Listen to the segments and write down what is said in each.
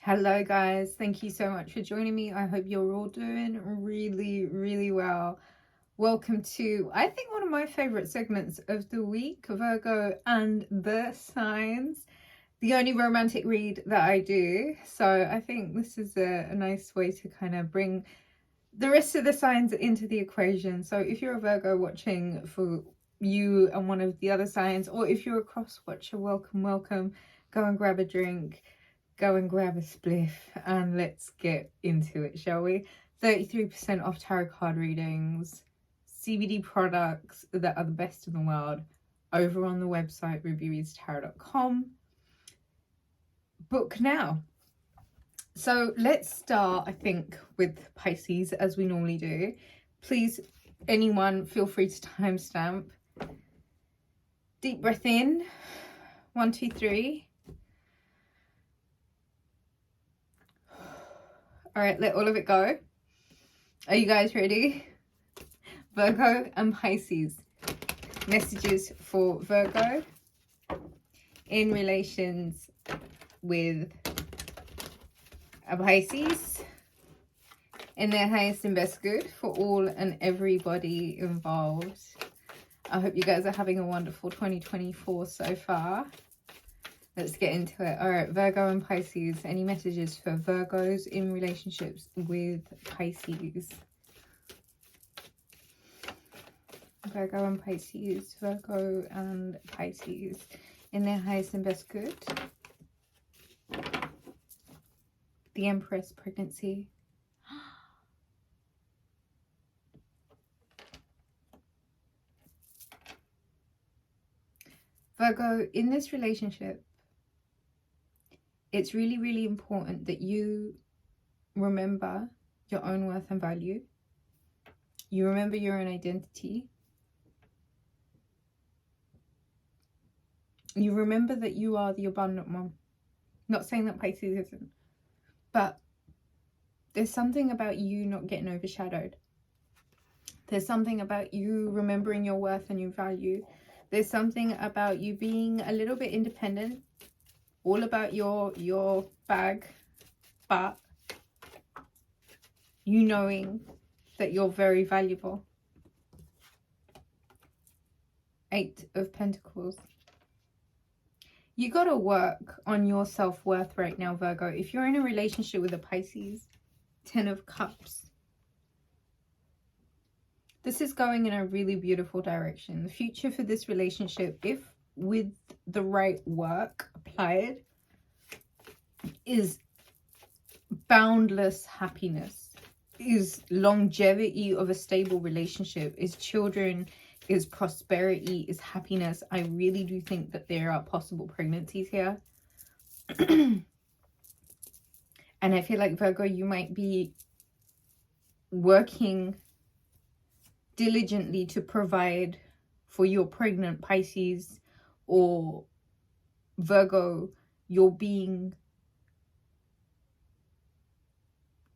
Hello guys, thank you so much for joining me. I hope you're all doing really well. Welcome to, I think, one of my favorite segments of the week, Virgo and the signs. The only romantic read that I do. So I think this is a nice way to kind of bring the rest of the signs into the equation. So if you're a Virgo watching, for you and one of the other signs, or if you're a cross watcher, welcome. Go and grab a drink. Go and grab a spliff and let's get into it, shall we? 33% off tarot card readings, CBD products that are the best in the world over on the website rubyreadstarot.com. Book now. So let's start, I think, with Pisces as we normally do. Please, anyone, feel free to timestamp. Deep breath in. 1, 2, 3. All right, let all of it go. Are you guys ready? Virgo and Pisces. Messages for Virgo in relations with a Pisces in their highest and best good for all and everybody involved. I hope you guys are having a wonderful 2024 so far. Let's get into it. All right, Virgo and Pisces. Any messages for Virgos in relationships with Pisces? Virgo and Pisces. Virgo and Pisces in their highest and best good. The Empress pregnancy. Virgo, in this relationship, it's really important that you remember your own worth and value. You remember your own identity. You remember that you are the abundant one. Not saying that Pisces isn't, but there's something about you not getting overshadowed. There's something about you remembering your worth and your value. There's something about you being a little bit independent, all about your bag, but you knowing that you're very valuable. 8 of Pentacles. You got to work on your self-worth right now, Virgo. If you're in a relationship with a Pisces, 10 of Cups. This is going in a really beautiful direction. The future for this relationship, if with the right work applied, is boundless happiness, is longevity of a stable relationship, is children, is prosperity, is happiness. I really do think that there are possible pregnancies here. And I feel like, Virgo, you might be working diligently to provide for your pregnant Pisces, or Virgo, you're being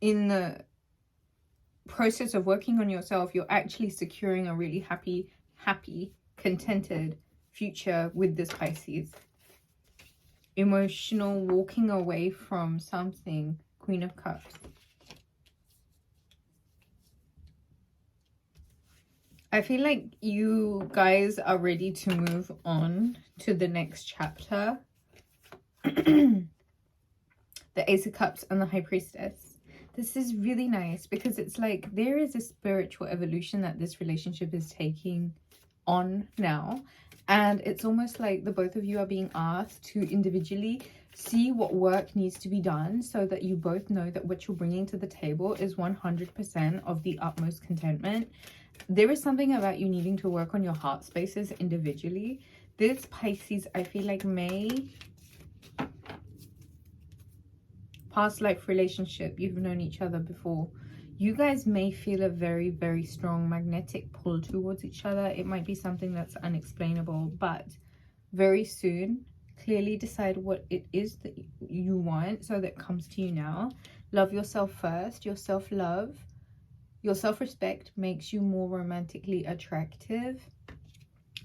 in the process of working on yourself. You're actually securing a really happy, contented future with this Pisces. Emotional walking away from something, Queen of Cups. I feel like you guys are ready to move on to the next chapter. The Ace of Cups and the High Priestess. This is really nice because it's like there is a spiritual evolution that this relationship is taking on now. And it's almost like the both of you are being asked to individually see what work needs to be done so that you both know that what you're bringing to the table is 100% of the utmost contentment. There is something about you needing to work on your heart spaces individually. This Pisces, I feel like, may past life relationship, you've known each other before. You guys may feel a very strong magnetic pull towards each other. It might be something that's unexplainable, but very soon, clearly decide what it is that you want so that it comes to you now. Love yourself first. Your self-love, your self-respect makes you more romantically attractive,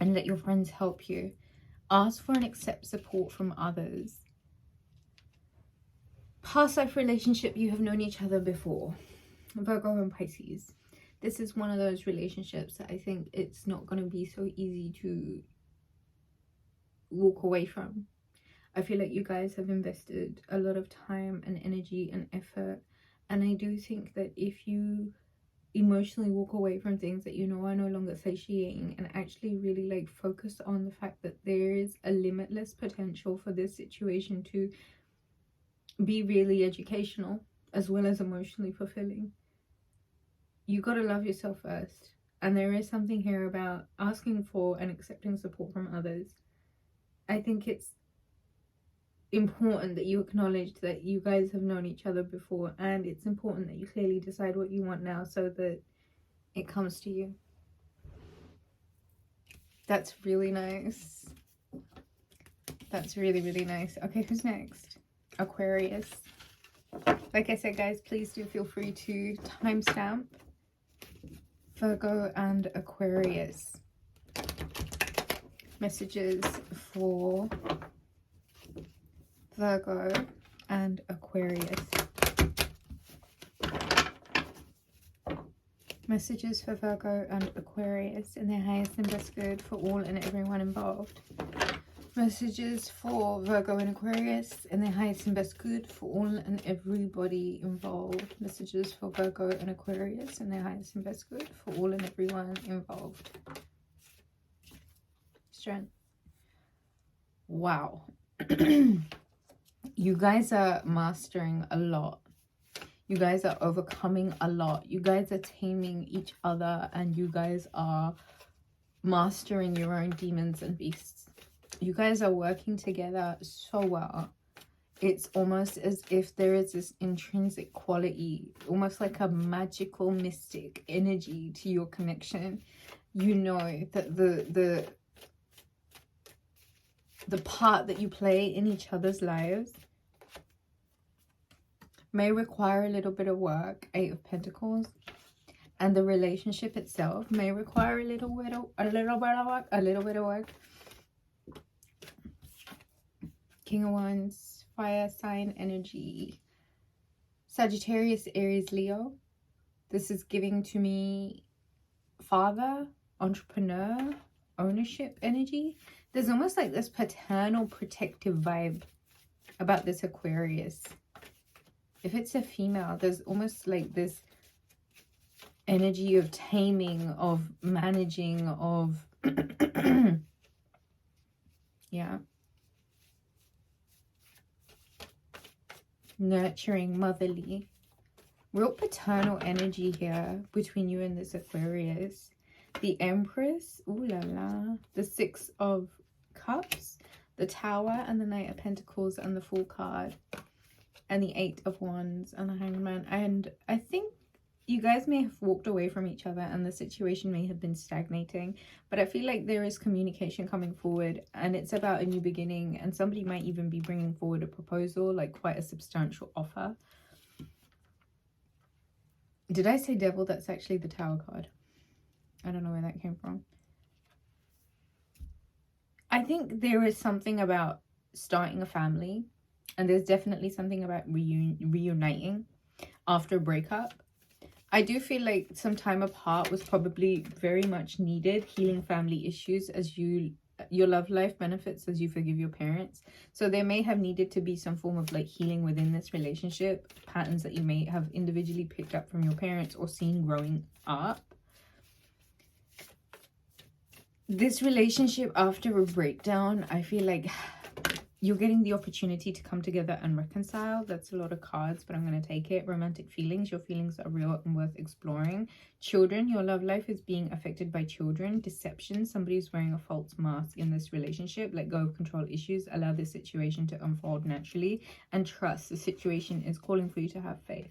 and let your friends help you. Ask for and accept support from others. Past life relationship, you have known each other before. Virgo and Pisces. This is one of those relationships that I think it's not going to be so easy to walk away from. I feel like you guys have invested a lot of time and energy and effort, and I do think that if you emotionally walk away from things that you know are no longer satiating and actually really like focus on the fact that there is a limitless potential for this situation to be really educational as well as emotionally fulfilling, you got to love yourself first. And there is something here about asking for and accepting support from others. I think it's important that you acknowledge that you guys have known each other before, and it's important that you clearly decide what you want now so that it comes to you. That's really nice. That's really, really nice. Okay, who's next? Aquarius. Like I said, guys, please do feel free to timestamp Virgo and Aquarius. Messages for Virgo and Aquarius. Messages for Virgo and Aquarius in their highest and best good for all and everyone involved. Messages for Virgo and Aquarius in their highest and best good for all and everybody involved. Messages for Virgo and Aquarius in their highest and best good for all and everyone involved. Strength. Wow. You guys are mastering a lot. You guys are overcoming a lot. You guys are taming each other, and you guys are mastering your own demons and beasts. You guys are working together so well. It's almost as if there is this intrinsic quality, almost like a magical mystic energy to your connection. You know that the part that you play in each other's lives may require a little bit of work, 8 of Pentacles, and the relationship itself may require a little bit of work. King of Wands, fire sign energy, Sagittarius, Aries, Leo. This is giving to me father, entrepreneur, ownership energy. There's almost like this paternal protective vibe about this Aquarius. If it's a female, there's almost like this energy of taming, of managing, of yeah, nurturing, motherly. Real paternal energy here between you and this Aquarius. The Empress, ooh la la. The 6 of Cups, the Tower, and the Knight of Pentacles, and the Fool card, and the 8 of Wands, and the Hangman. And I think you guys may have walked away from each other and the situation may have been stagnating, but I feel like there is communication coming forward, and it's about a new beginning, and somebody might even be bringing forward a proposal, like quite a substantial offer. Did I say Devil? That's actually the Tower card. I don't know where that came from. I think there is something about starting a family, and there's definitely something about reuniting after a breakup. I do feel like some time apart was probably very much needed, healing family issues as your love life benefits as you forgive your parents. So there may have needed to be some form of like healing within this relationship, patterns that you may have individually picked up from your parents or seen growing up. This relationship after a breakdown, I feel like you're getting the opportunity to come together and reconcile. That's a lot of cards, but I'm going to take it. Romantic feelings. Your feelings are real and worth exploring. Children. Your love life is being affected by children. Deception. Somebody's wearing a false mask in this relationship. Let go of control issues. Allow this situation to unfold naturally. And trust. The situation is calling for you to have faith.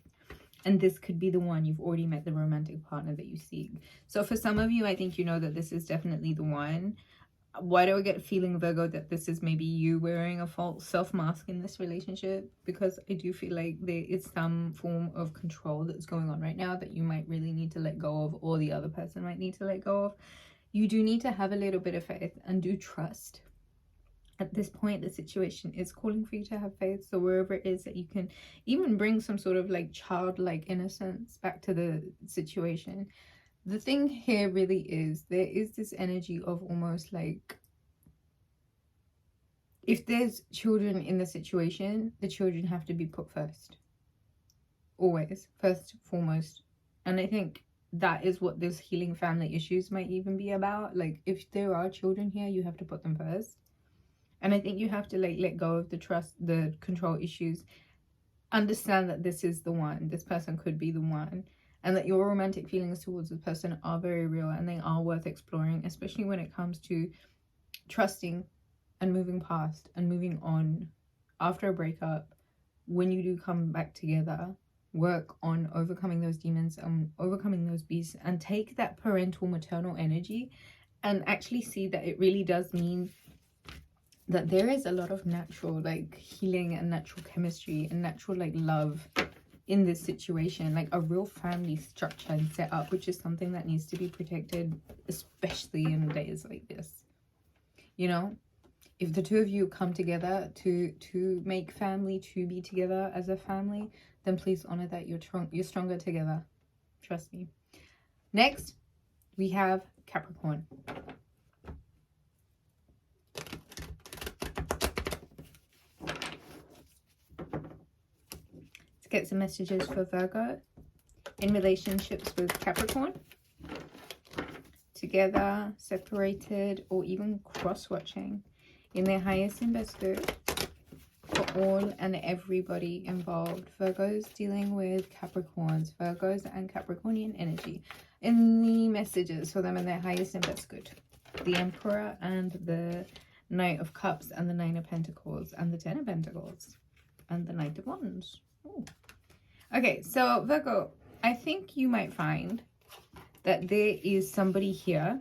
And this could be the one. You've already met the romantic partner that you seek. So for some of you, I think you know that this is definitely the one. Why do I get a feeling, Virgo, that this is maybe you wearing a false self-mask in this relationship? Because I do feel like there is some form of control that's going on right now that you might really need to let go of, or the other person might need to let go of. You do need to have a little bit of faith and do trust. At this point, the situation is calling for you to have faith. So wherever it is that you can even bring some sort of like childlike innocence back to the situation. The thing here really is, there is this energy of almost like, if there's children in the situation, the children have to be put first. Always. First, foremost. And I think that is what this healing family issues might even be about. Like, if there are children here, you have to put them first. And I think you have to like let go of the trust, the control issues. Understand that this is the one. This person could be the one. And that your romantic feelings towards this person are very real and they are worth exploring, especially when it comes to trusting and moving past and moving on after a breakup. When you do come back together, work on overcoming those demons and overcoming those beasts, and take that parental maternal energy and actually see that it really does mean that there is a lot of natural like healing and natural chemistry and natural like love in this situation, like a real family structure and setup, which is something that needs to be protected, especially in days like this. You know, if the two of you come together to make family, to be together as a family, then please honor that you're stronger together. Trust me. Next, we have Capricorn. Let's get some messages for Virgo in relationships with Capricorn. Together, separated, or even cross-watching. In their highest and best good for all and everybody involved. Virgos dealing with Capricorns, Virgos and Capricornian energy. In the messages for them in their highest and best good. The Emperor and the Knight of Cups and the Nine of Pentacles and the Ten of Pentacles and the Knight of Wands. Ooh. Okay, so Virgo, I think you might find that there is somebody here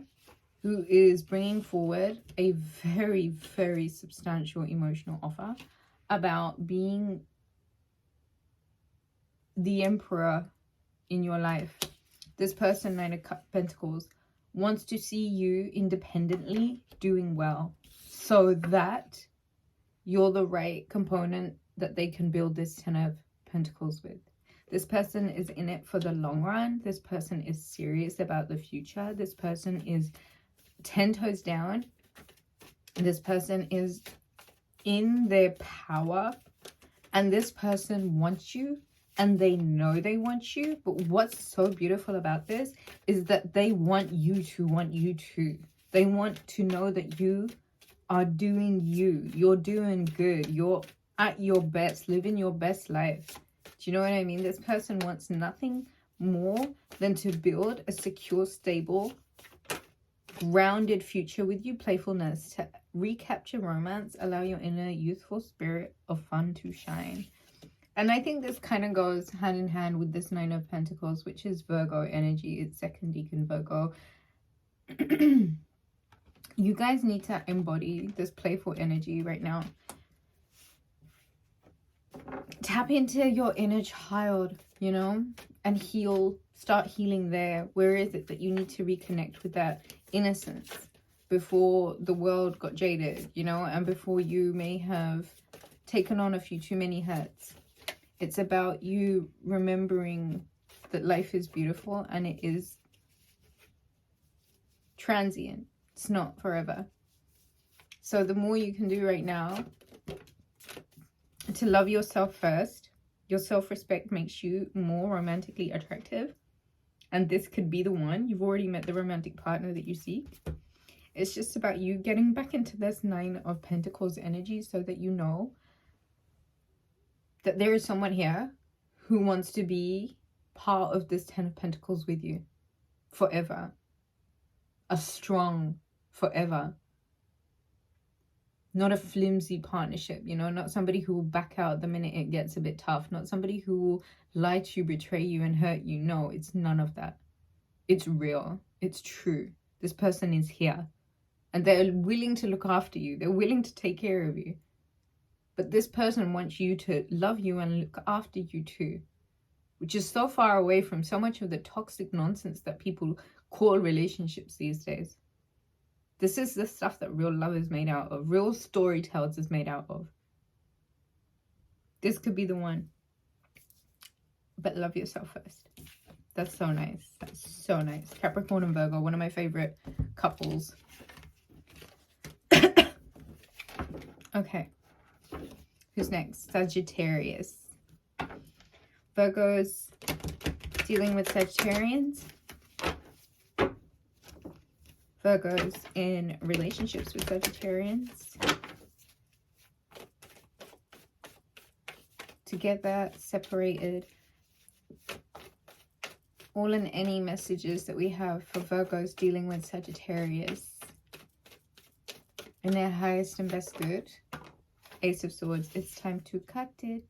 who is bringing forward a very, very substantial emotional offer about being the Emperor in your life. This person, Nine of Pentacles, wants to see you independently doing well so that you're the right component that they can build this Ten of Pentacles with. This person is in it for the long run. This person is serious about the future. This person is 10 toes down. This person is in their power, and this person wants you, and they know they want you. But what's so beautiful about this is that they want you to want you too. They want to know that you are doing you. You're doing good. You're at your best, living your best life. Do you know what I mean? This person wants nothing more than to build a secure, stable, grounded future with you. Playfulness, to recapture romance, allow your inner youthful spirit of fun to shine. And I think this kind of goes hand in hand with this Nine of Pentacles, which is Virgo energy. It's second decan Virgo. You guys need to embody this playful energy right now. Tap into your inner child, you know, and heal. Start healing there. Where is it that you need to reconnect with that innocence before the world got jaded, you know, and before you may have taken on a few too many hurts? It's about you remembering that life is beautiful and it is transient. It's not forever. So the more you can do right now to love yourself first. Your self-respect makes you more romantically attractive. And this could be the one. You've already met the romantic partner that you seek. It's just about you getting back into this Nine of Pentacles energy so that you know that there is someone here who wants to be part of this Ten of Pentacles with you forever. A strong forever. Not a flimsy partnership, you know, not somebody who will back out the minute it gets a bit tough, not somebody who will lie to you, betray you, and hurt you. No, it's none of that. It's real. It's true. This person is here. And they're willing to look after you. They're willing to take care of you. But this person wants you to love you and look after you too. Which is so far away from so much of the toxic nonsense that people call relationships these days. This is the stuff that real love is made out of. Real storytellers is made out of. This could be the one. But love yourself first. That's so nice. That's so nice. Capricorn and Virgo, one of my favorite couples. Okay. Who's next? Sagittarius. Virgos dealing with Sagittarians. Virgos in relationships with Sagittarians. Together, separated. All and any messages that we have for Virgos dealing with Sagittarius in their highest and best good. Ace of Swords. It's time to cut it.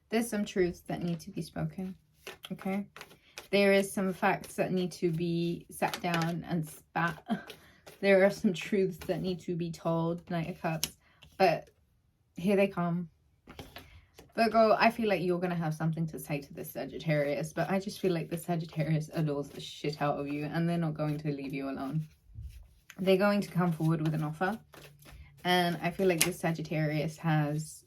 There's some truths that need to be spoken. Okay? There is some facts that need to be sat down and spat. There are some truths that need to be told. Knight of Cups. But here they come. Virgo, I feel like you're going to have something to say to this Sagittarius. But I just feel like the Sagittarius adores the shit out of you. And they're not going to leave you alone. They're going to come forward with an offer. And I feel like this Sagittarius has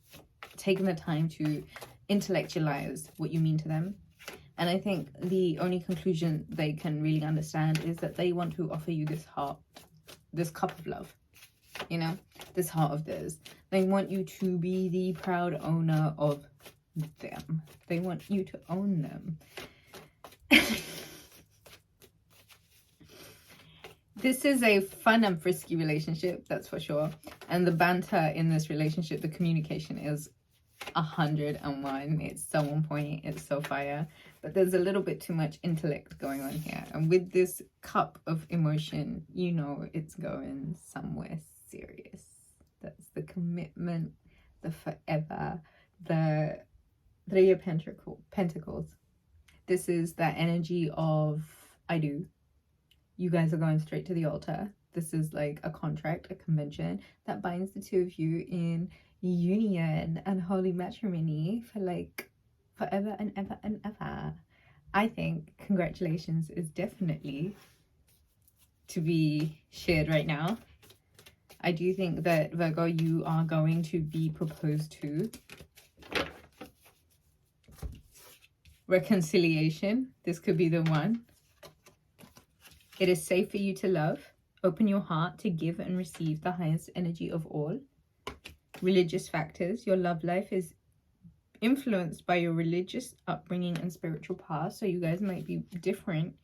taken the time to intellectualize what you mean to them. And I think the only conclusion they can really understand is that they want to offer you this heart, this cup of love, you know, this heart of theirs. They want you to be the proud owner of them. They want you to own them. This is a fun and frisky relationship, that's for sure. And the banter in this relationship, the communication is 101. It's so on point. It's so fire. But there's a little bit too much intellect going on here. And with this cup of emotion, you know it's going somewhere serious. That's the commitment, the forever, the Three of Pentacles. This is that energy of I do. You guys are going straight to the altar. This is like a contract, a convention that binds the two of you in union and holy matrimony for like forever and ever and ever. I think congratulations is definitely to be shared right now. I do think that Virgo, you are going to be proposed to. Reconciliation. This could be the one. It is safe for you to love. Open your heart to give and receive the highest energy of all. Religious factors. Your love life is influenced by your religious upbringing and spiritual past. So you guys might be different.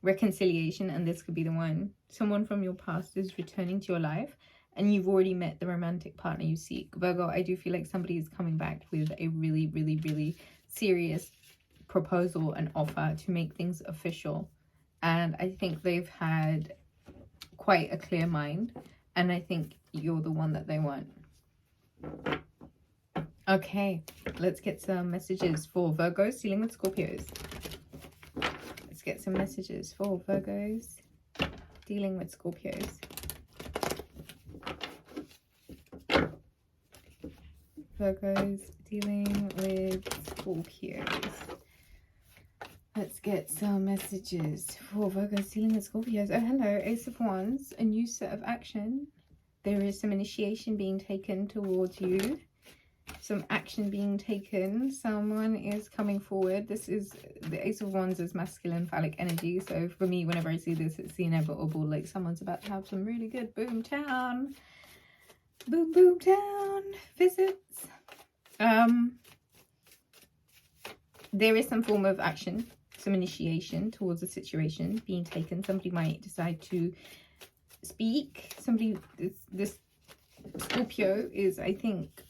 Reconciliation, and this could be the one. Someone from your past is returning to your life and you've already met the romantic partner you seek. Virgo, I do feel like somebody is coming back with a really, really, really serious proposal and offer to make things official. And I think they've had quite a clear mind. And I think you're the one that they want. Okay, let's get some messages for Virgos dealing with Scorpios. Let's get some messages for Virgos dealing with Scorpios. Virgos dealing with Scorpios. Let's get some messages for Virgos dealing with Scorpios. Oh, hello. Ace of Wands. A new set of action. There is some initiation being taken towards you. Some action being taken. Someone is coming forward. This is the Ace of Wands is masculine phallic energy. So for me, whenever I see this, it's the inevitable. Like someone's about to have some really good boom town visits. There is some form of action, some initiation towards a situation being taken. Somebody might decide to speak. This Scorpio is, I think,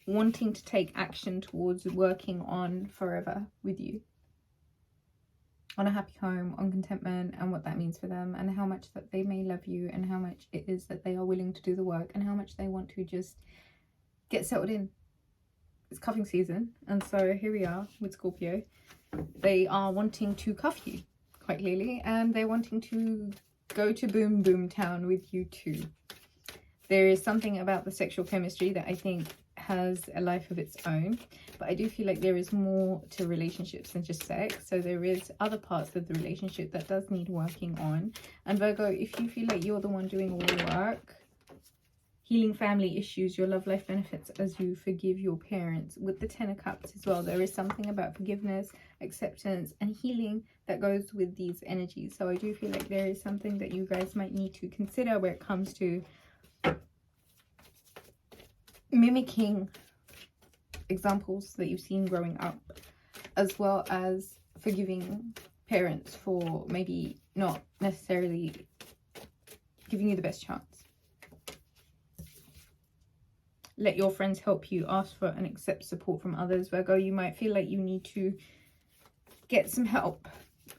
wanting to take action towards working on forever with you, on a happy home, on contentment, and what that means for them, and how much that they may love you, and how much it is that they are willing to do the work, and how much they want to just get settled in. It's cuffing season, and so here we are with Scorpio. They are wanting to cuff you, quite clearly, and they're wanting to go to boom town with you too. There is something about the sexual chemistry that I think has a life of its own, but I do feel like there is more to relationships than just sex. So there is other parts of the relationship that does need working on. And Virgo, if you feel like you're the one doing all the work, healing family issues, your love life benefits as you forgive your parents. With the 10 of Cups as well, there is something about forgiveness, acceptance, and healing that goes with these energies. So I do feel like there is something that you guys might need to consider where it comes to mimicking examples that you've seen growing up, as well as forgiving parents for maybe not necessarily giving you the best chance. Let your friends help you. Ask for and accept support from others. Virgo, you might feel like you need to get some help.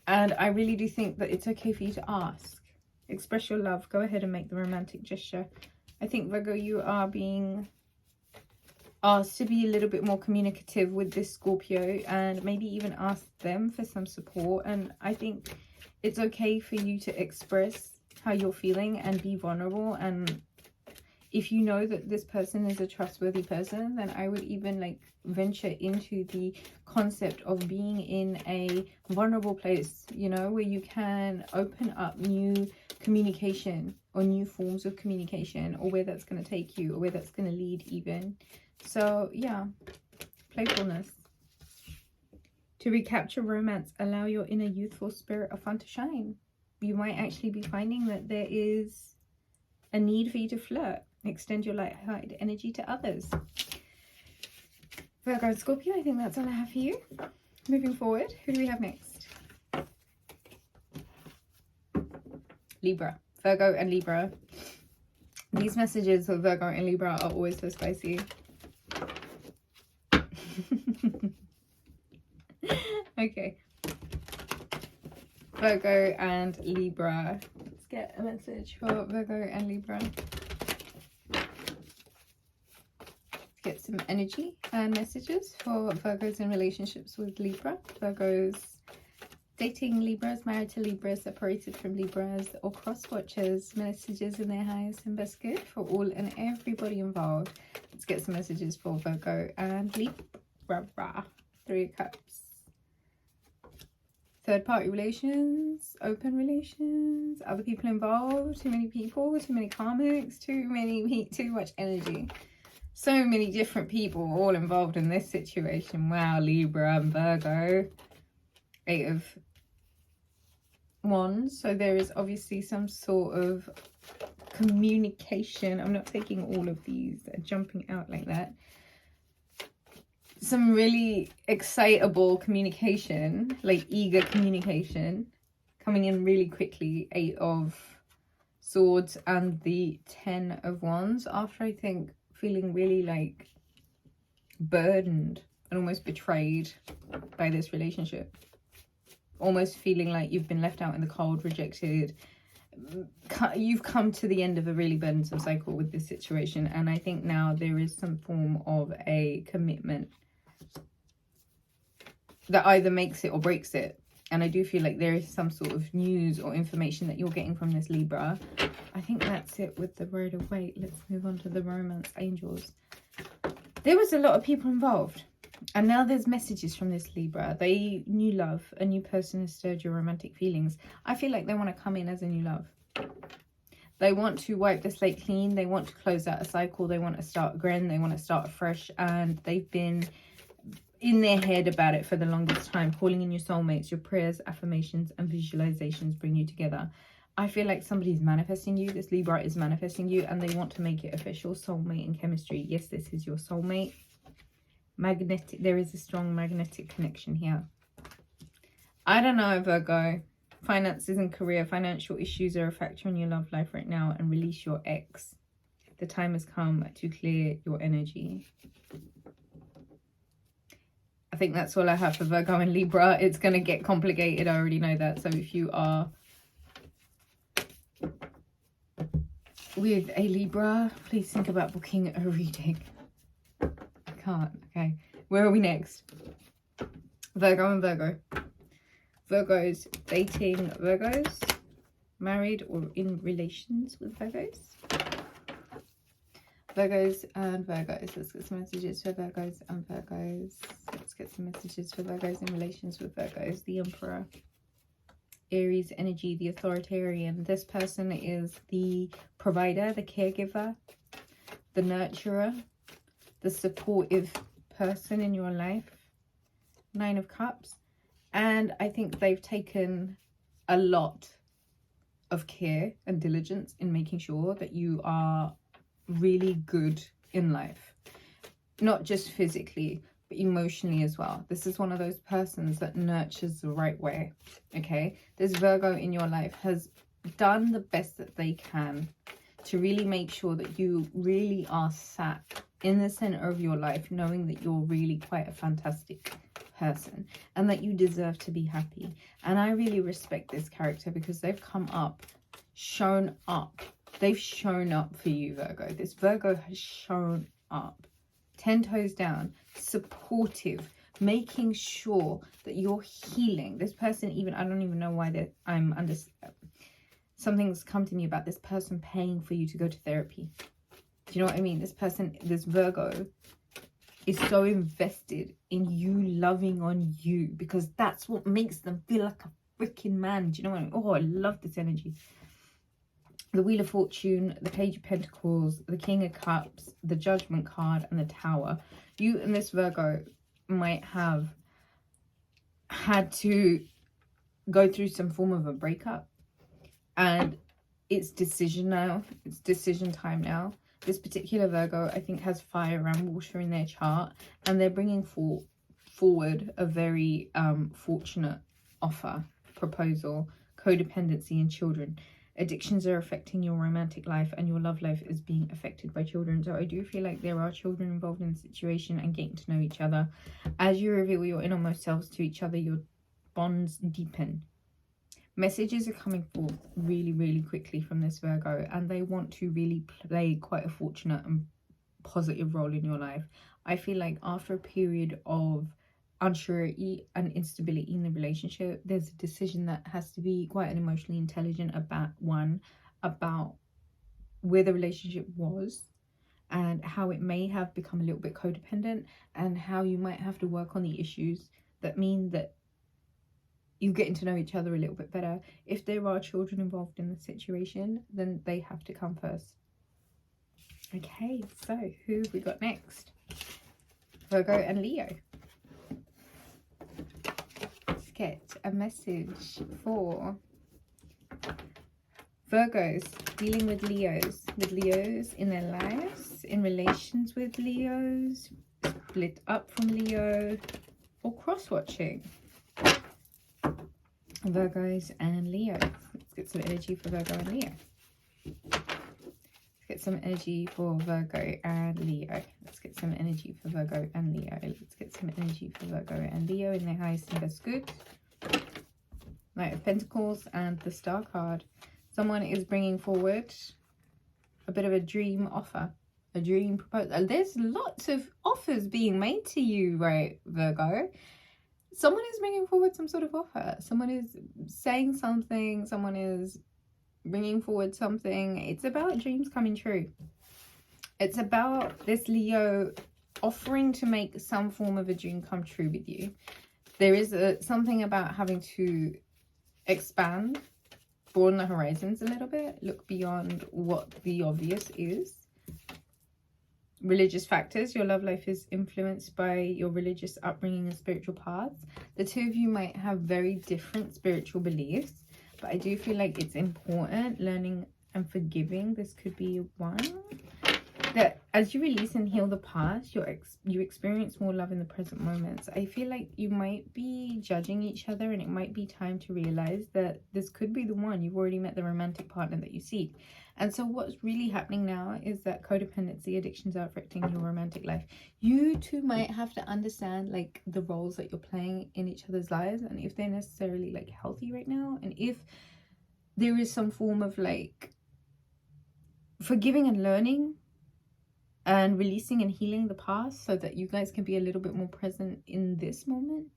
And I really do think that it's okay for you to ask. Express your love. Go ahead and make the romantic gesture. I think, Virgo, you are being asked to be a little bit more communicative with this Scorpio, and maybe even ask them for some support. And I think it's okay for you to express how you're feeling and be vulnerable. And if you know that this person is a trustworthy person, then I would even like venture into the concept of being in a vulnerable place, you know, where you can open up new communication or new forms of communication, or where that's going to take you, or where that's going to lead even. So yeah, playfulness. To recapture romance, allow your inner youthful spirit of fun to shine. You might actually be finding that there is a need for you to flirt. Extend your light-hearted energy to others. Virgo and Scorpio, I think that's all I have for you. Moving forward, who do we have next? Libra. Virgo and Libra. These messages for Virgo and Libra are always so spicy. Okay. Virgo and Libra. Let's get a message for Virgo and Libra. Get some energy and messages for Virgos in relationships with Libra. Virgos dating Libras, married to Libras, separated from Libras, or cross watchers. Messages in their highest and best good for all and everybody involved. Let's get some messages for Virgo and Libra. 3 of Cups. Third party relations, open relations, other people involved, too many people, too many karmics, too much energy. So many different people all involved in this situation. Wow, Libra and Virgo. 8 of Wands. So there is obviously some sort of communication. I'm not taking all of these that are jumping out like that. Some really excitable communication, like eager communication, coming in really quickly. 8 of Swords and the 10 of Wands. After, I think, feeling really like burdened and almost betrayed by this relationship, almost feeling like you've been left out in the cold, rejected. You've come to the end of a really burdensome cycle with this situation, and I think now there is some form of a commitment that either makes it or breaks it. And I do feel like there is some sort of news or information that you're getting from this Libra. I think that's it with the Road of Weight. Let's move on to the Romance Angels. There was a lot of people involved. And now there's messages from this Libra. They knew love. A new person has stirred your romantic feelings. I feel like they want to come in as a new love. They want to wipe the slate clean. They want to close out a cycle. They want to start again. They want to start afresh. And they've been in their head about it for the longest time. Calling in your soulmates. Your prayers, affirmations, and visualizations bring you together. I feel like somebody's manifesting you. This Libra is manifesting you, and they want to make it official. Soulmate and chemistry. Yes, this is your soulmate. Magnetic. There is a strong magnetic connection here. I don't know, Virgo. Finances and career. Financial issues are a factor in your love life right now, and release your ex. The time has come to clear your energy. I think that's all I have for Virgo and Libra. It's going to get complicated. I already know that. So if you are with a Libra, please think about booking a reading. I can't. Okay. Where are we next? Virgo and Virgo. Virgos dating Virgos. Married or in relations with Virgos. Virgos and Virgos. Let's get some messages for Virgos and Virgos. Let's get some messages for Virgos in relations with Virgos. The Emperor. Aries energy, the authoritarian. This person is the provider, the caregiver, the nurturer, the supportive person in your life. Nine of Cups. And I think they've taken a lot of care and diligence in making sure that you are really good in life. Not just physically, but emotionally as well. This is one of those persons that nurtures the right way. Okay, this Virgo in your life has done the best that they can to really make sure that you really are sat in the center of your life, knowing that you're really quite a fantastic person and that you deserve to be happy. And I really respect this character because they've come up, shown up. They've shown up for you, Virgo. This Virgo has shown up, 10 toes down, supportive, making sure that you're healing. This person, even, I don't even know why I'm under, something's come to me about this person paying for you to go to therapy. Do you know what I mean? This person, this Virgo, is so invested in you loving on you because that's what makes them feel like a freaking man. Do you know what I mean? Oh, I love this energy. The Wheel of Fortune, the Page of Pentacles, the King of Cups, the Judgment card, and the Tower. You and this Virgo might have had to go through some form of a breakup. And it's decision now. It's decision time now. This particular Virgo, I think, has fire and water in their chart. And they're bringing forward a very fortunate offer, proposal, codependency, and children. Addictions are affecting your romantic life and your love life is being affected by children. So I do feel like there are children involved in the situation and getting to know each other. As you reveal your innermost selves to each other, your bonds deepen. Messages are coming forth really, really quickly from this Virgo, and they want to really play quite a fortunate and positive role in your life. I feel like after a period of unsurety and instability in the relationship, there's a decision that has to be quite an emotionally intelligent about where the relationship was and how it may have become a little bit codependent and how you might have to work on the issues that mean that you getting to know each other a little bit better. If there are children involved in the situation, then they have to come first. Okay, so who have we got next? Virgo and Leo. Let's get a message for Virgos dealing with Leos in their lives, in relations with Leos, split up from Leo, or cross-watching. Virgos and Leo. Let's get some energy for Virgo and Leo. Let's get some energy for Virgo and Leo. Let's get some energy for Virgo and Leo. Let's get some energy for Virgo and Leo in their highest and best good. Knight of Pentacles and the Star card. Someone is bringing forward a bit of a dream offer, a dream proposal. There's lots of offers being made to you, right, Virgo? Someone is bringing forward some sort of offer. Someone is saying something. Someone is bringing forward something. It's about dreams coming true. It's about this Leo offering to make some form of a dream come true with you. There is something about having to expand, broaden the horizons a little bit, look beyond what the obvious is. Religious factors. Your love life is influenced by your religious upbringing and spiritual paths. The two of you might have very different spiritual beliefs, but I do feel like it's important learning and forgiving. This could be one that as you release and heal the past, you experience more love in the present moments. I feel like you might be judging each other, and it might be time to realize that this could be the one. You've already met the romantic partner that you seek. And so what's really happening now is that codependency, addictions are affecting your romantic life. You two might have to understand like the roles that you're playing in each other's lives, and if they're necessarily like healthy right now, and if there is some form of like forgiving and learning and releasing and healing the past so that you guys can be a little bit more present in this moment.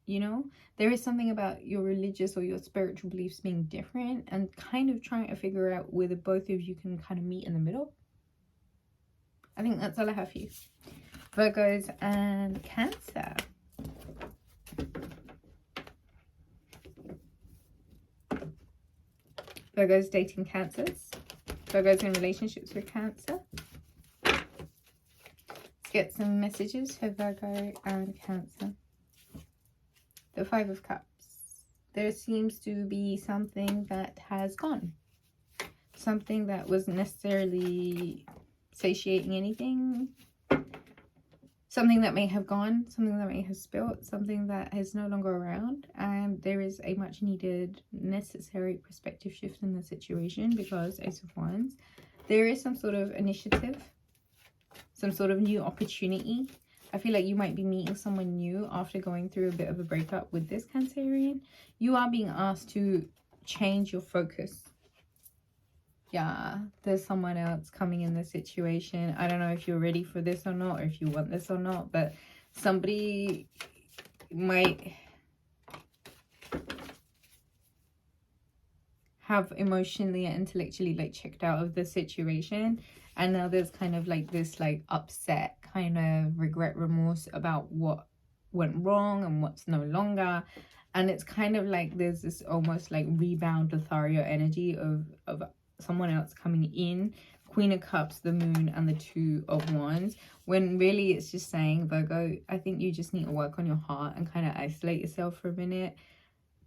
You know, there is something about your religious or your spiritual beliefs being different and kind of trying to figure out whether both of you can kind of meet in the middle. I think that's all I have for you. Virgos and Cancer. Virgos dating Cancers. Virgos in relationships with Cancer. Let's get some messages for Virgo and Cancer. The Five of Cups. There seems to be something that has gone. Something that wasn't necessarily satiating anything. Something that may have gone. Something that may have spilt. Something that is no longer around. And there is a much needed, necessary perspective shift in the situation because Ace of Wands. There is some sort of initiative. Some sort of new opportunity. I feel like you might be meeting someone new after going through a bit of a breakup with this Cancerian. You are being asked to change your focus. Yeah, there's someone else coming in the situation. I don't know if you're ready for this or not, or if you want this or not, but somebody might have emotionally and intellectually like checked out of the situation, and now there's kind of like this like upset kind of regret, remorse about what went wrong and what's no longer. And it's kind of like there's this almost like rebound Lothario energy of someone else coming in. Queen of Cups, the Moon, and the Two of Wands, when really it's just saying, Virgo, I think you just need to work on your heart and kind of isolate yourself for a minute.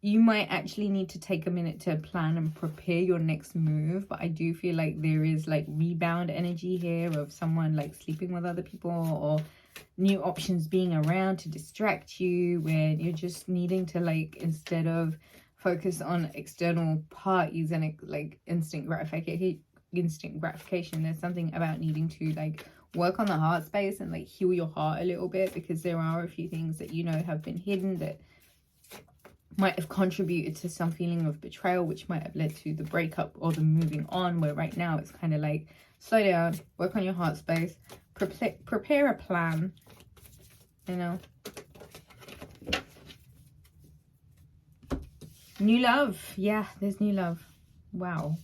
You might actually need to take a minute to plan and prepare your next move, but I do feel like there is like rebound energy here of someone like sleeping with other people or new options being around to distract you, where you're just needing to like, instead of focus on external parties and like instant gratification, there's something about needing to like work on the heart space and like heal your heart a little bit, because there are a few things that you know have been hidden that might have contributed to some feeling of betrayal, which might have led to the breakup or the moving on, where right now it's kind of like slow down, work on your heart space, prepare a plan, you know. New love. Yeah, there's new love. Wow.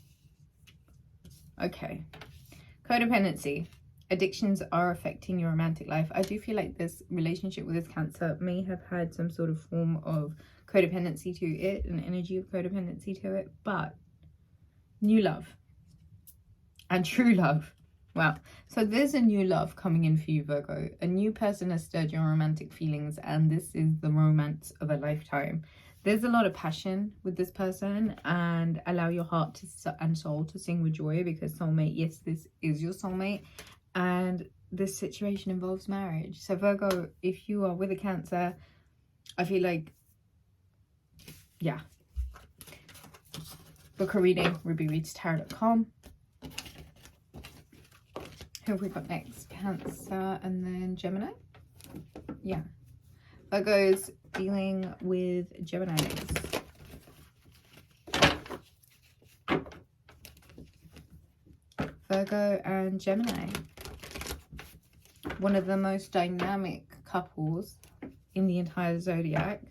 Okay. Codependency. Addictions are affecting your romantic life. I do feel like this relationship with this Cancer may have had some sort of form of codependency to it, an energy of codependency to it, but new love and true love. Wow. So there's a new love coming in for you, Virgo. A new person has stirred your romantic feelings, and this is the romance of a lifetime. There's a lot of passion with this person, and allow your heart and soul to sing with joy, because soulmate, yes, this is your soulmate, and this situation involves marriage. So Virgo, if you are with a Cancer, I feel like, yeah, book a reading, rubyreadstarot.com. Who have we got next? Cancer and then Gemini. Yeah. Virgo's dealing with Geminis. Virgo and Gemini. One of the most dynamic couples in the entire zodiac.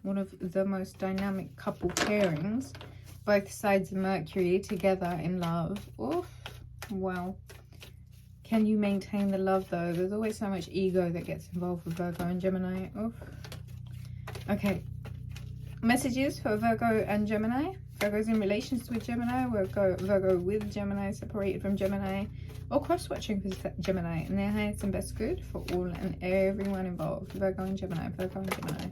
One of the most dynamic couple pairings. Both sides of Mercury together in love. Oof. Wow. Can you maintain the love though? There's always so much ego that gets involved with Virgo and Gemini. Oof. Okay. Messages for Virgo and Gemini. Virgo's in relations with Gemini. Virgo with Gemini, separated from Gemini, or cross-watching with Gemini. And their highest and best good for all and everyone involved. Virgo and Gemini. Virgo and Gemini.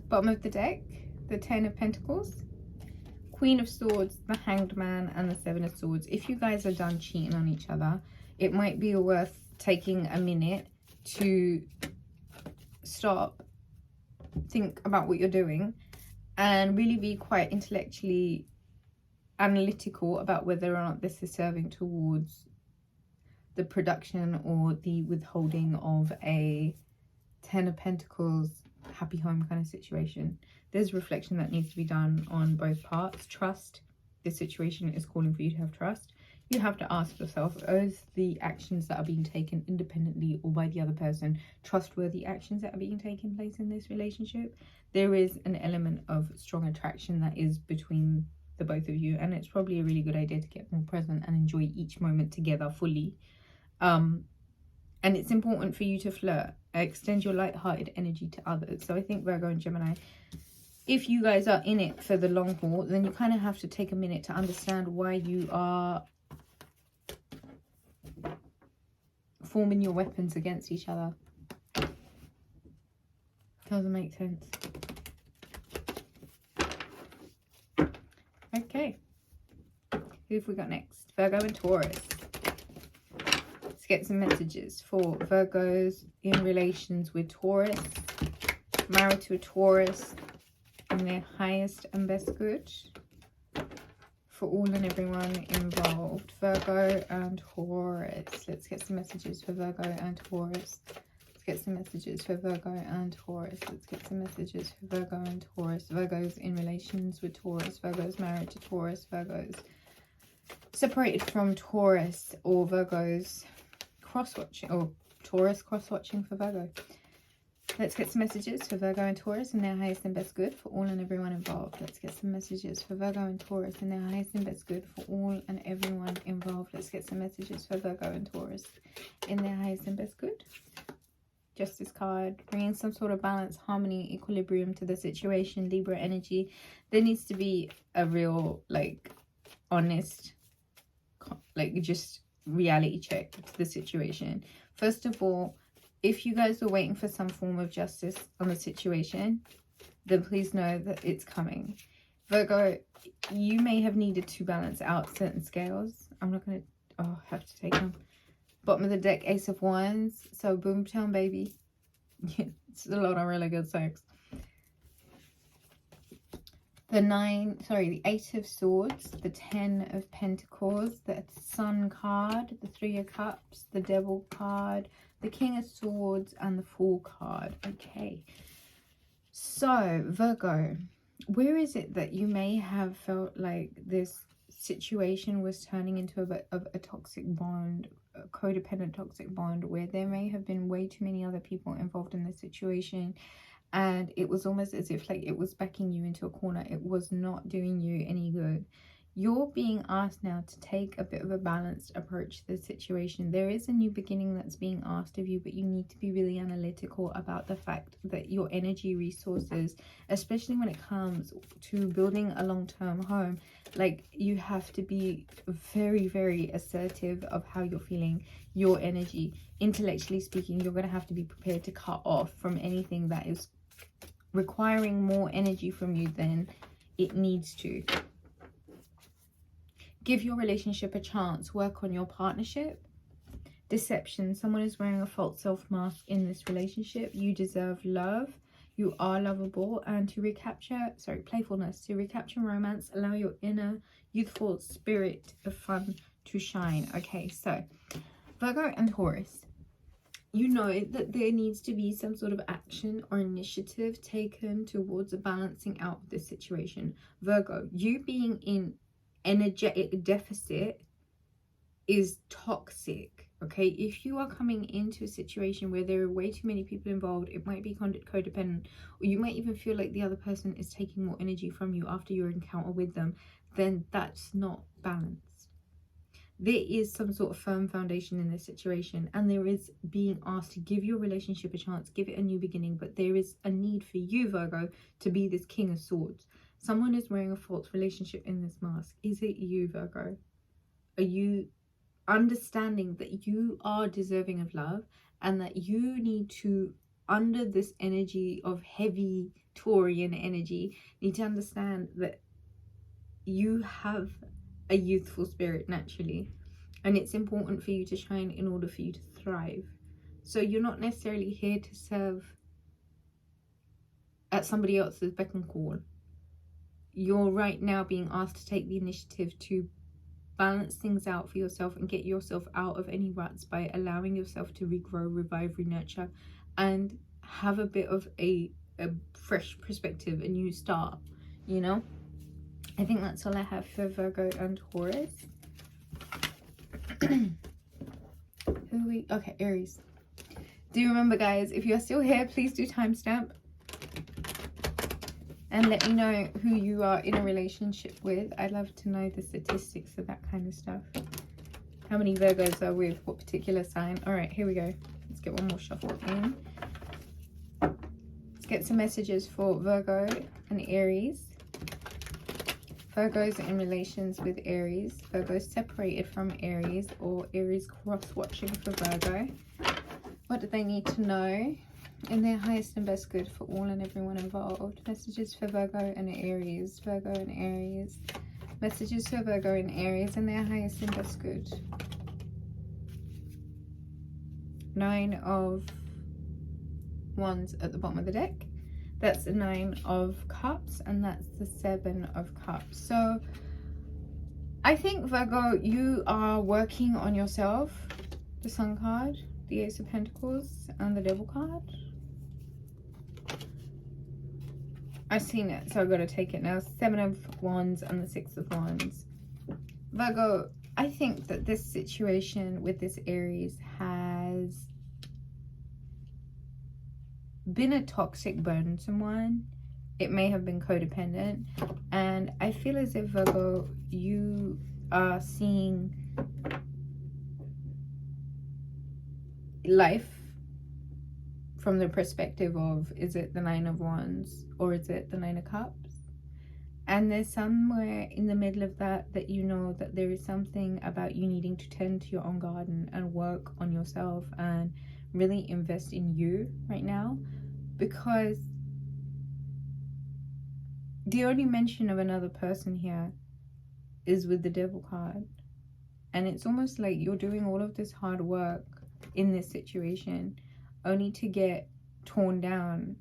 Bottom of the deck, the Ten of Pentacles, Queen of Swords, the Hanged Man, and the Seven of Swords. If you guys are done cheating on each other, it might be worth taking a minute to stop, think about what you're doing, and really be quite intellectually analytical about whether or not this is serving towards the production or the withholding of a Ten of Pentacles happy home kind of situation. There's reflection that needs to be done on both parts. Trust. This situation is calling for you to have trust. you have to ask yourself, is the actions that are being taken independently or by the other person trustworthy actions that are being taken place in this relationship? There is an element of strong attraction that is between the both of you, and it's probably a really good idea to get more present and enjoy each moment together fully. And it's important for you to flirt, extend your light-hearted energy to others. So I think Virgo and Gemini, if you guys are in it for the long haul, then you kind of have to take a minute to understand why you are forming your weapons against each other. Doesn't make sense. Okay. Who have we got next? Virgo and Taurus. Let's get some messages for Virgos in relations with Taurus. Married to a Taurus in their highest and best good. For all and everyone involved. Virgo and Taurus. Let's get some messages for Virgo and Taurus. Let's get some messages for Virgo and Taurus. Let's get some messages for Virgo and Taurus. Virgos in relations with Taurus. Virgos married to Taurus. Virgos separated from Taurus, or Virgos cross-watching, or Taurus cross-watching for Virgo. Let's get some messages for Virgo and Taurus in their highest and best good for all and everyone involved. Let's get some messages for Virgo and Taurus in their highest and best good for all and everyone involved. Let's get some messages for Virgo and Taurus in their highest and best good. Justice card, bringing some sort of balance, harmony, equilibrium to the situation. Libra energy. There needs to be a real, like, honest, like, just reality check to the situation. First of all, if you guys are waiting for some form of justice on the situation, then please know that it's coming. Virgo, you may have needed to balance out certain scales. I'm not going to, have to take them. Bottom of the deck, Ace of Wands. So, boomtown, baby. It's a lot of really good sex. The Eight of Swords, the 10 of Pentacles, the Sun card, the 3 of Cups, the Devil card, the King of Swords, and the Fool card. Okay. So, Virgo, where is it that you may have felt like this situation was turning into a bit of a toxic bond, a codependent toxic bond, where there may have been way too many other people involved in the situation, and it was almost as if like it was backing you into a corner. It was not doing you any good. You're being asked now to take a bit of a balanced approach to the situation. There is a new beginning that's being asked of you, but you need to be really analytical about the fact that your energy resources, especially when it comes to building a long-term home, like, you have to be very, very assertive of how you're feeling, your energy. Intellectually speaking, you're going to have to be prepared to cut off from anything that is requiring more energy from you than it needs to. Give your relationship a chance. Work on your partnership. Deception. Someone is wearing a false self-mask in this relationship. You deserve love. You are lovable. And to recapture, playfulness. To recapture romance, allow your inner youthful spirit of fun to shine. Okay, so Virgo and Taurus. You know that there needs to be some sort of action or initiative taken towards a balancing out of this situation. Virgo, you being in energetic deficit is toxic. Okay, if you are coming into a situation where there are way too many people involved, it might be codependent, or you might even feel like the other person is taking more energy from you after your encounter with them, then that's not balanced. There is some sort of firm foundation in this situation, and there is being asked to give your relationship a chance, give it a new beginning, but there is a need for you, Virgo, to be this King of Swords. Someone is wearing a false relationship in this mask. Is it you, Virgo? Are you understanding that you are deserving of love, and that you need to, under this energy of heavy Taurian energy, need to understand that you have a youthful spirit naturally, and it's important for you to shine in order for you to thrive. So you're not necessarily here to serve at somebody else's beck and call. You're right now being asked to take the initiative to balance things out for yourself and get yourself out of any ruts by allowing yourself to regrow, revive, renurture, and have a bit of a fresh perspective, a new start, you know? I think that's all I have for Virgo and Taurus. Okay, Aries. Do you remember, guys, if you're still here, please do timestamp and let me know who you are in a relationship with. I'd love to know the statistics of that kind of stuff. How many Virgos are with what particular sign? All right, here we go. Let's get one more shuffle in. Let's get some messages for Virgo and Aries. Virgos in relations with Aries. Virgos separated from Aries, or Aries cross-watching for Virgo. What do they need to know in their highest and best good for all and everyone involved? Messages for Virgo and Aries. Virgo and Aries. Messages for Virgo and Aries in their highest and best good. 9 of Wands at the bottom of the deck. That's the 9 of Cups, and that's the 7 of Cups. So I think, Virgo, you are working on yourself. The Sun card, the Ace of Pentacles, and the Devil card. I've seen it, so I've got to take it now. 7 of Wands and the 6 of Wands. Virgo, I think that this situation with this Aries has been a toxic, burdensome one. It may have been codependent. And I feel as if, Virgo, you are seeing life from the perspective of, is it the 9 of Wands or is it the 9 of Cups? And there's somewhere in the middle of that that you know that there is something about you needing to tend to your own garden and work on yourself and really invest in you right now, because the only mention of another person here is with the Devil card. And it's almost like you're doing all of this hard work in this situation only to get torn down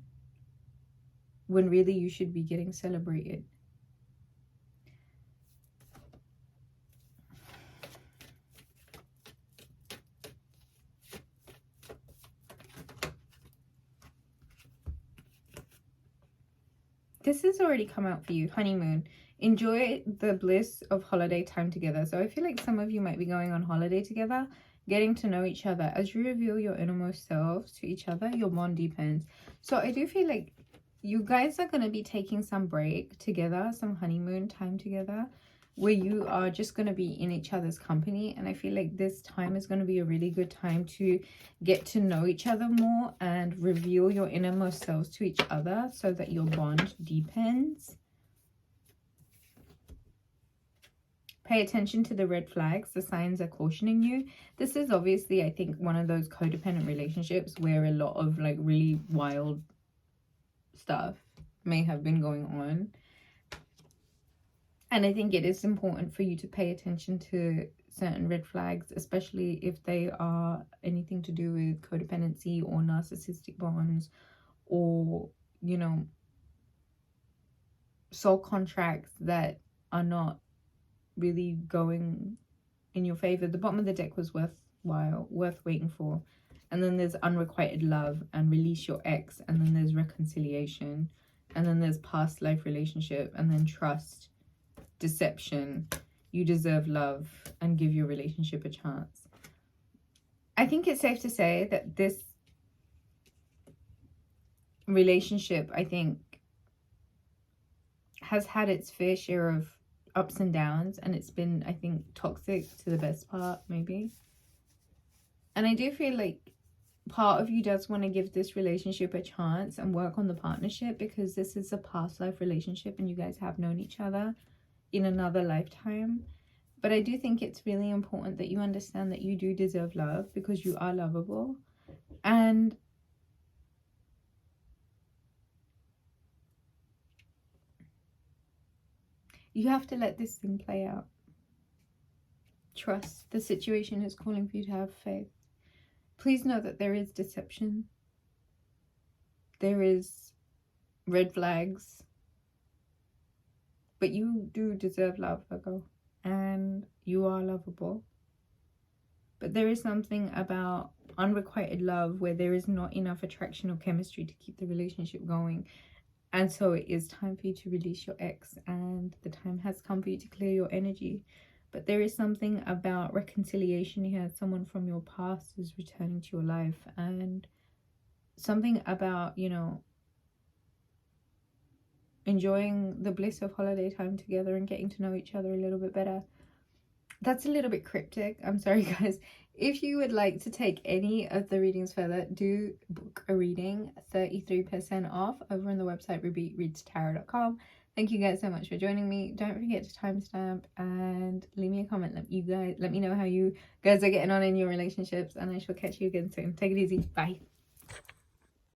when really you should be getting celebrated. This has already come out for you. Honeymoon. Enjoy the bliss of holiday time together. So I feel like some of you might be going on holiday together, getting to know each other. As you reveal your innermost selves to each other, your bond deepens. So I do feel like you guys are going to be taking some break together, some honeymoon time together, where you are just going to be in each other's company. And I feel like this time is going to be a really good time to get to know each other more and reveal your innermost selves to each other so that your bond deepens. Pay attention to the red flags. The signs are cautioning you. This is obviously, I think, one of those codependent relationships where a lot of like really wild stuff may have been going on. And I think it is important for you to pay attention to certain red flags, especially if they are anything to do with codependency or narcissistic bonds, or, you know, soul contracts that are not really going in your favor. The bottom of the deck was worthwhile, worth waiting for. And then there's unrequited love and release your ex. And then there's reconciliation. And then there's past life relationship. And then trust, deception, you deserve love, and give your relationship a chance. I think it's safe to say that this relationship, I think, has had its fair share of ups and downs, and it's been, I think, toxic to the best part, maybe. And I do feel like part of you does want to give this relationship a chance and work on the partnership, because this is a past life relationship and you guys have known each other in another lifetime. But I do think it's really important that you understand that you do deserve love, because you are lovable. And you have to let this thing play out. Trust. The situation is calling for you to have faith. Please know that there is deception. There is red flags. But you do deserve love, Virgo. And you are lovable. But there is something about unrequited love where there is not enough attraction or chemistry to keep the relationship going. And so it is time for you to release your ex, and the time has come for you to clear your energy. but there is something about reconciliation here. Someone from your past is returning to your life, and something about, you know, enjoying the bliss of holiday time together and getting to know each other a little bit better. That's a little bit cryptic, I'm sorry guys. If you would like to take any of the readings further, do book a reading, 33% off over on the website rubyreadstarot.com. Thank you guys so much for joining me. Don't forget to timestamp and leave me a comment. Let me know how you guys are getting on in your relationships, and I shall catch you again soon. Take it easy. Bye.